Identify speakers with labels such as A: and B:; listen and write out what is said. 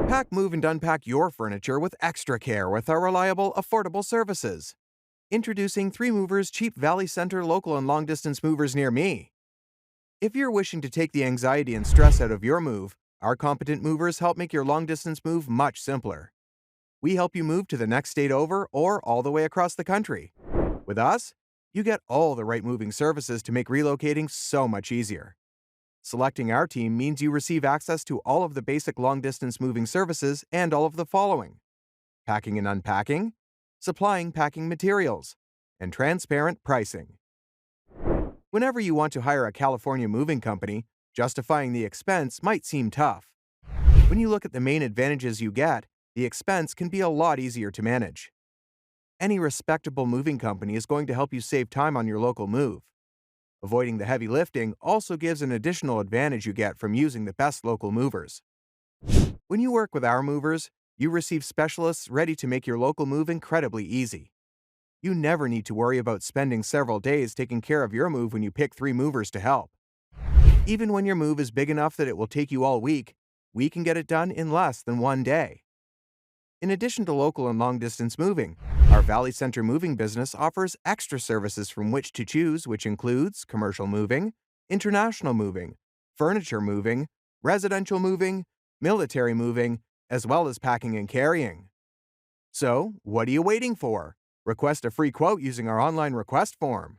A: Pack, move, and unpack your furniture with extra care with our reliable, affordable services. Introducing 3 Movers Cheap Valley Center local and long distance movers near me. If you're wishing to take the anxiety and stress out of your move, our competent movers help make your long distance move much simpler. We help you move to the next state over or all the way across the country. With us, you get all the right moving services to make relocating so much easier. Selecting our team means you receive access to all of the basic long-distance moving services and all of the following: packing and unpacking, supplying packing materials, and transparent pricing. Whenever you want to hire a California moving company, justifying the expense might seem tough. When you look at the main advantages you get, the expense can be a lot easier to manage. Any respectable moving company is going to help you save time on your local move. Avoiding the heavy lifting also gives an additional advantage you get from using the best local movers. When you work with our movers, you receive specialists ready to make your local move incredibly easy. You never need to worry about spending several days taking care of your move when you pick 3 movers to help. Even when your move is big enough that it will take you all week, we can get it done in less than 1 day. In addition to local and long-distance moving, our Valley Center moving business offers extra services from which to choose, which includes commercial moving, international moving, furniture moving, residential moving, military moving, as well as packing and carrying. So, what are you waiting for? Request a free quote using our online request form.